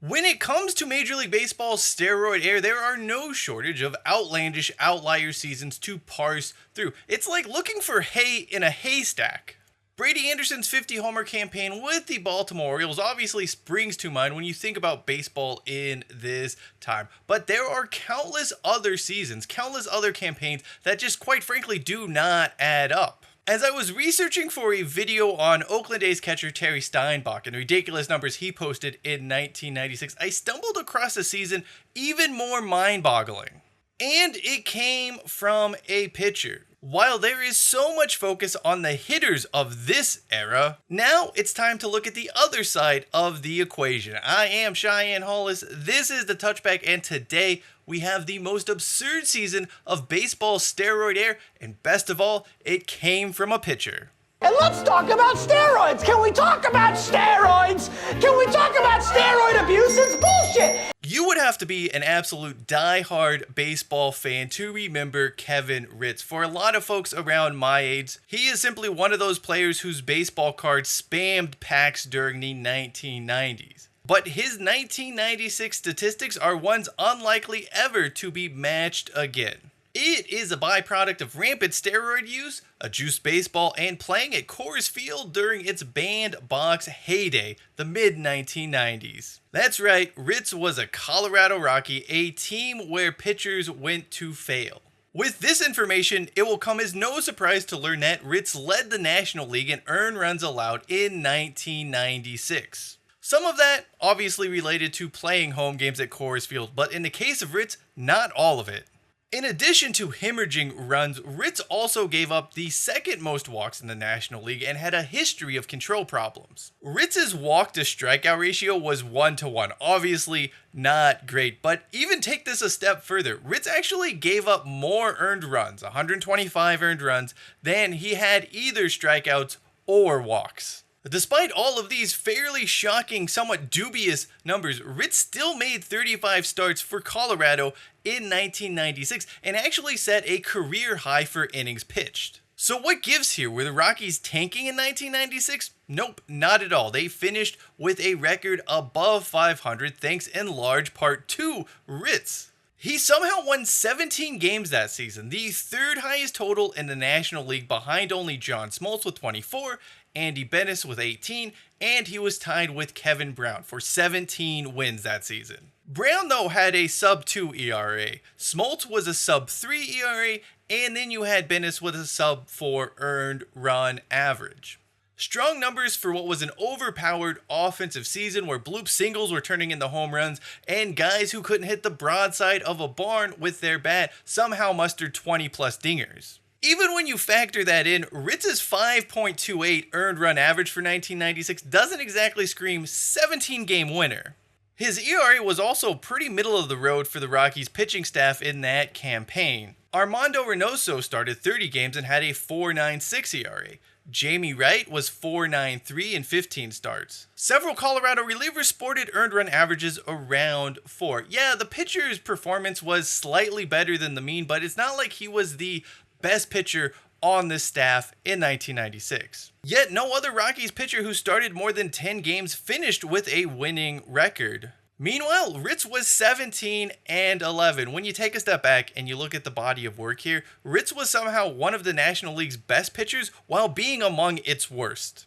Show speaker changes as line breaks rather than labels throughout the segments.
When it comes to Major League Baseball's steroid era, there are no shortage of outlandish outlier seasons to parse through. It's like looking for hay in a haystack. Brady Anderson's 50-homer campaign with the Baltimore Orioles obviously springs to mind when you think about baseball in this time. But there are countless other seasons, countless other campaigns that just quite frankly do not add up. As I was researching for a video on Oakland A's catcher Terry Steinbach and the ridiculous numbers he posted in 1996, I stumbled across a season even more mind-boggling. And it came from a pitcher. While there is so much focus on the hitters of this era, now it's time to look at the other side of the equation. I am Cheyenne Hollis, this is the Touchback, and today we have the most absurd season of baseball's steroid era, and best of all, it came from a pitcher.
And let's talk about steroids! Can we talk about steroids? Can we talk about steroid abuse? It's bullshit!
You would have to be an absolute diehard baseball fan to remember Kevin Ritz. For a lot of folks around my age, he is simply one of those players whose baseball cards spammed packs during the 1990s. But his 1996 statistics are ones unlikely ever to be matched again. It is a byproduct of rampant steroid use, a juiced baseball, and playing at Coors Field during its banned box heyday, the mid-1990s. That's right, Ritz was a Colorado Rocky, a team where pitchers went to fail. With this information, it will come as no surprise to learn that Ritz led the National League in earned runs allowed in 1996. Some of that obviously related to playing home games at Coors Field, but in the case of Ritz, not all of it. In addition to hemorrhaging runs, Ritz also gave up the second most walks in the National League and had a history of control problems. Ritz's walk to strikeout ratio was 1-to-1, obviously not great, but even take this a step further, Ritz actually gave up more earned runs, 125 earned runs, than he had either strikeouts or walks. Despite all of these fairly shocking, somewhat dubious numbers, Ritz still made 35 starts for Colorado in 1996 and actually set a career high for innings pitched. So what gives here? Were the Rockies tanking in 1996? Nope, not at all. They finished with a record above 500 thanks in large part to Ritz. He somehow won 17 games that season, the third highest total in the National League behind only John Smoltz with 24, Andy Bennis with 18, and he was tied with Kevin Brown for 17 wins that season. Brown, though, had a sub-2 ERA, Smoltz was a sub-3 ERA, and then you had Bennis with a sub-4 earned run average. Strong numbers for what was an overpowered offensive season where bloop singles were turning into home runs, and guys who couldn't hit the broadside of a barn with their bat somehow mustered 20-plus dingers. Even when you factor that in, Ritz's 5.28 earned run average for 1996 doesn't exactly scream 17-game winner. His ERA was also pretty middle of the road for the Rockies pitching staff in that campaign. Armando Reynoso started 30 games and had a 4.96 ERA. Jamie Wright was 4.93 in 15 starts. Several Colorado relievers sported earned run averages around 4. Yeah, the pitcher's performance was slightly better than the mean, but it's not like he was the best pitcher on this staff in 1996. Yet no other Rockies pitcher who started more than 10 games finished with a winning record. Meanwhile, Ritz was 17-11. When you take a step back and you look at the body of work here, Ritz was somehow one of the National League's best pitchers while being among its worst.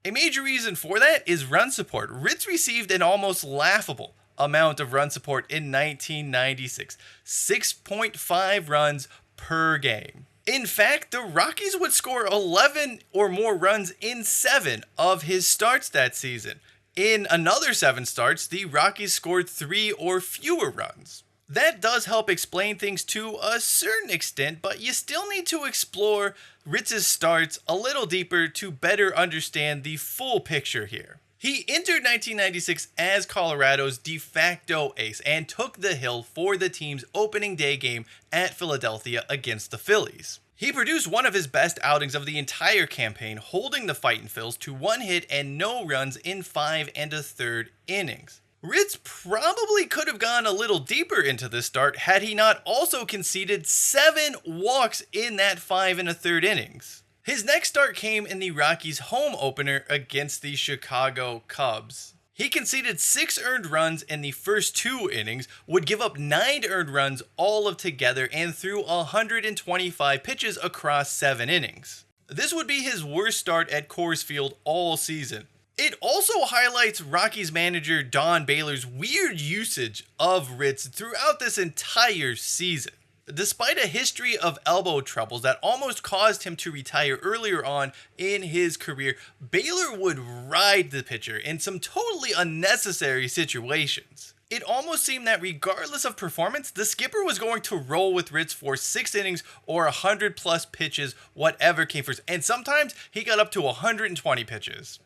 A major reason for that is run support. Ritz received an almost laughable amount of run support in 1996, 6.5 runs per game. In fact, the Rockies would score 11 or more runs in 7 of his starts that season. In another 7 starts, the Rockies scored 3 or fewer runs. That does help explain things to a certain extent, but you still need to explore Ritz's starts a little deeper to better understand the full picture here. He entered 1996 as Colorado's de facto ace and took the hill for the team's opening day game at Philadelphia against the Phillies. He produced one of his best outings of the entire campaign, holding the Fightin' Phils to 1 hit and no runs in 5 1/3 innings. Ritz probably could have gone a little deeper into this start had he not also conceded 7 walks in that 5 1/3 innings. His next start came in the Rockies' home opener against the Chicago Cubs. He conceded 6 earned runs in the first 2 innings, would give up 9 earned runs all of together, and threw 125 pitches across 7 innings. This would be his worst start at Coors Field all season. It also highlights Rockies manager Don Baylor's weird usage of Ritz throughout this entire season. Despite a history of elbow troubles that almost caused him to retire earlier on in his career, Baylor would ride the pitcher in some totally unnecessary situations. It almost seemed that regardless of performance, the skipper was going to roll with Ritz for 6 innings or 100 plus pitches, whatever came first, and sometimes he got up to 120 pitches.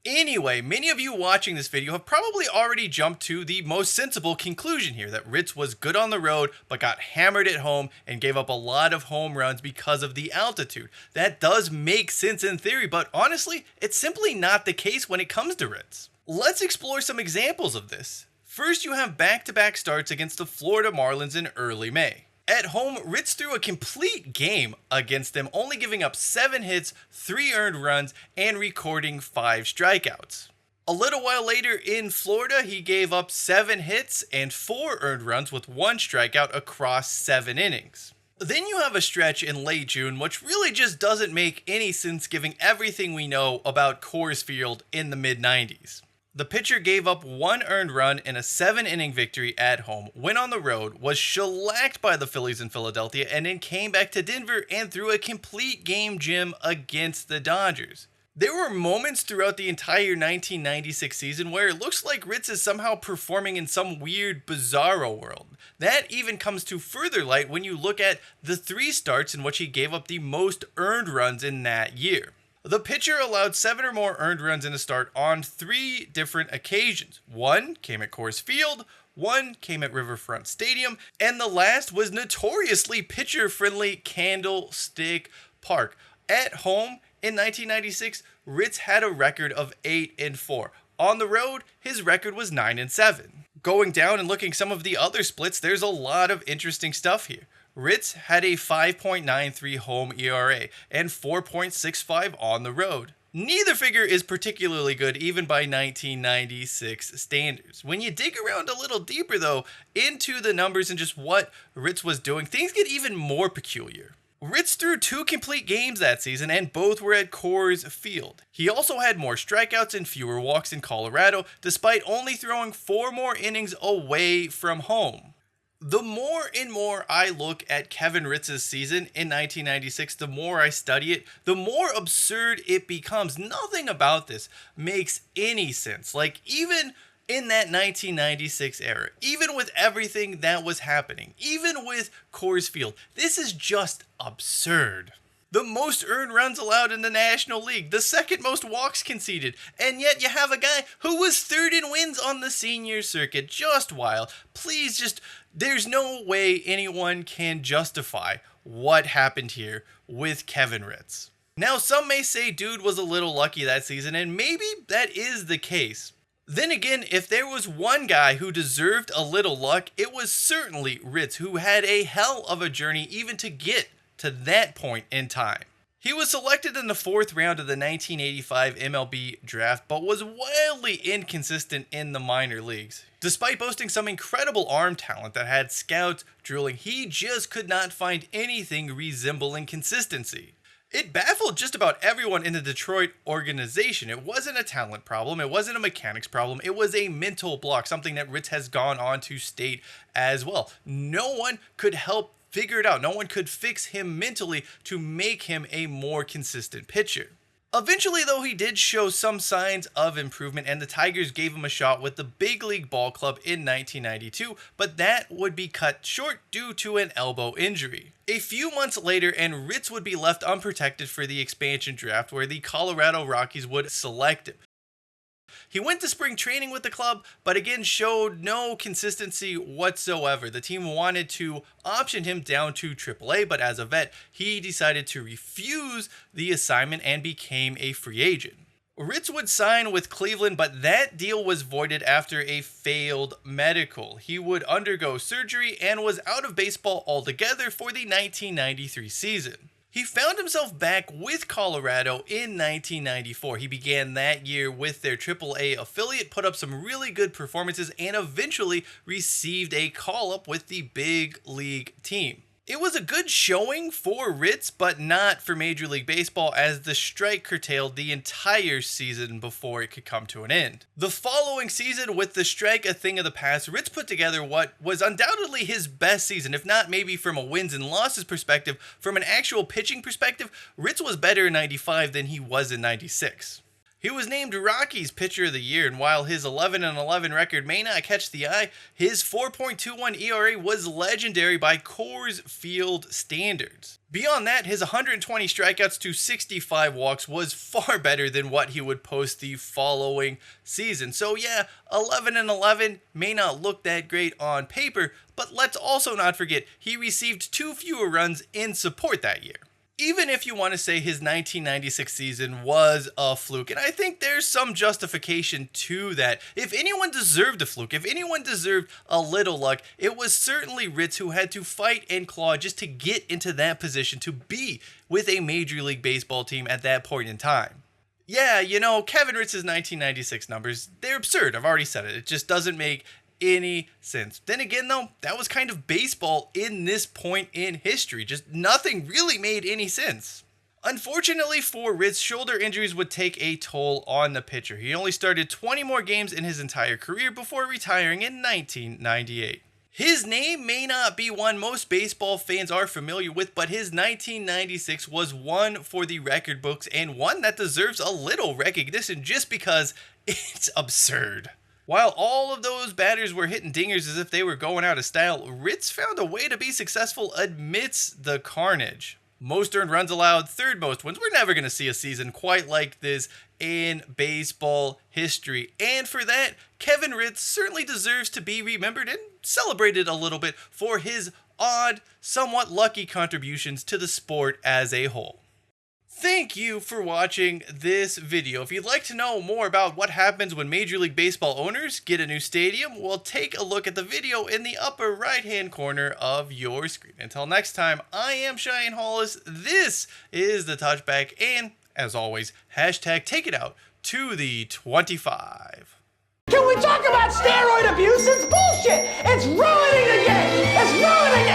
Anyway, many of you watching this video have probably already jumped to the most sensible conclusion here, that Ritz was good on the road but got hammered at home and gave up a lot of home runs because of the altitude. That does make sense in theory, but honestly, it's simply not the case when it comes to Ritz. Let's explore some examples of this. First, you have back-to-back starts against the Florida Marlins in early May. At home, Ritz threw a complete game against them, only giving up 7 hits, 3 earned runs, and recording 5 strikeouts. A little while later in Florida, he gave up 7 hits and 4 earned runs with 1 strikeout across 7 innings. Then you have a stretch in late June, which really just doesn't make any sense given everything we know about Coors Field in the mid-90s. The pitcher gave up 1 earned run in a 7-inning victory at home, went on the road, was shellacked by the Phillies in Philadelphia, and then came back to Denver and threw a complete game gem against the Dodgers. There were moments throughout the entire 1996 season where it looks like Ritz is somehow performing in some weird bizarro world. That even comes to further light when you look at the 3 starts in which he gave up the most earned runs in that year. The pitcher allowed 7 or more earned runs in a start on 3 different occasions. 1 came at Coors Field, 1 came at Riverfront Stadium, and the last was notoriously pitcher-friendly Candlestick Park. At home in 1996, Ritz had a record of 8-4. On the road, his record was 9-7. Going down and looking some of the other splits, there's a lot of interesting stuff here. Ritz had a 5.93 home ERA and 4.65 on the road. Neither figure is particularly good even by 1996 standards. When you dig around a little deeper though into the numbers and just what Ritz was doing, things get even more peculiar. Ritz threw 2 complete games that season and both were at Coors Field. He also had more strikeouts and fewer walks in Colorado despite only throwing 4 more innings away from home. The more and more I look at Kevin Ritz's season in 1996, the more I study it, the more absurd it becomes. Nothing about this makes any sense. Like, even in that 1996 era, even with everything that was happening, even with Coors Field, this is just absurd. The most earned runs allowed in the National League, the second most walks conceded, and yet you have a guy who was 3rd in wins on the senior circuit. Just wild. There's no way anyone can justify what happened here with Kevin Ritz. Now, some may say dude was a little lucky that season, and maybe that is the case. Then again, if there was one guy who deserved a little luck, it was certainly Ritz, who had a hell of a journey even to get to that point in time. He was selected in the 4th round of the 1985 MLB draft, but was wildly inconsistent in the minor leagues. Despite boasting some incredible arm talent that had scouts drooling, he just could not find anything resembling consistency. It baffled just about everyone in the Detroit organization. It wasn't a talent problem, it wasn't a mechanics problem, it was a mental block, something that Ritz has gone on to state as well. No one could help figure it out. No one could fix him mentally to make him a more consistent pitcher. Eventually, though, he did show some signs of improvement, and the Tigers gave him a shot with the big league ball club in 1992, but that would be cut short due to an elbow injury. A few months later, and Ritz would be left unprotected for the expansion draft, where the Colorado Rockies would select him. He went to spring training with the club, but again showed no consistency whatsoever. The team wanted to option him down to AAA, but as a vet, he decided to refuse the assignment and became a free agent. Ritz would sign with Cleveland, but that deal was voided after a failed medical. He would undergo surgery and was out of baseball altogether for the 1993 season. He found himself back with Colorado in 1994. He began that year with their AAA affiliate, put up some really good performances, and eventually received a call-up with the big league team. It was a good showing for Ritz, but not for Major League Baseball, as the strike curtailed the entire season before it could come to an end. The following season, with the strike a thing of the past, Ritz put together what was undoubtedly his best season, if not maybe from a wins and losses perspective. From an actual pitching perspective, Ritz was better in 95 than he was in 96. He was named Rockies Pitcher of the Year, and while his 11-11 record may not catch the eye, his 4.21 ERA was legendary by Coors Field standards. Beyond that, his 120 strikeouts to 65 walks was far better than what he would post the following season. So yeah, 11-11 may not look that great on paper, but let's also not forget he received 2 fewer runs in support that year. Even if you want to say his 1996 season was a fluke, and I think there's some justification to that. If anyone deserved a fluke, if anyone deserved a little luck, it was certainly Ritz, who had to fight and claw just to get into that position to be with a Major League Baseball team at that point in time. Yeah, you know, Kevin Ritz's 1996 numbers, they're absurd. I've already said it. It just doesn't make any sense. Then again, though, that was kind of baseball in this point in history. Just nothing really made any sense. Unfortunately for Ritz, shoulder injuries would take a toll on the pitcher. He only started 20 more games in his entire career before retiring in 1998. His name may not be one most baseball fans are familiar with, but his 1996 was one for the record books, and one that deserves a little recognition just because it's absurd. While all of those batters were hitting dingers as if they were going out of style, Ritz found a way to be successful amidst the carnage. Most earned runs allowed, third most wins. We're never going to see a season quite like this in baseball history. And for that, Kevin Ritz certainly deserves to be remembered and celebrated a little bit for his odd, somewhat lucky contributions to the sport as a whole. Thank you for watching this video. If you'd like to know more about what happens when Major League Baseball owners get a new stadium, well, take a look at the video in the upper right-hand corner of your screen. Until next time, I am Cheyenne Hollis. This is The Touchback, and as always, hashtag take it out to the 25.
Can we talk about steroid abuse? It's bullshit. It's ruining the game. It's ruining it.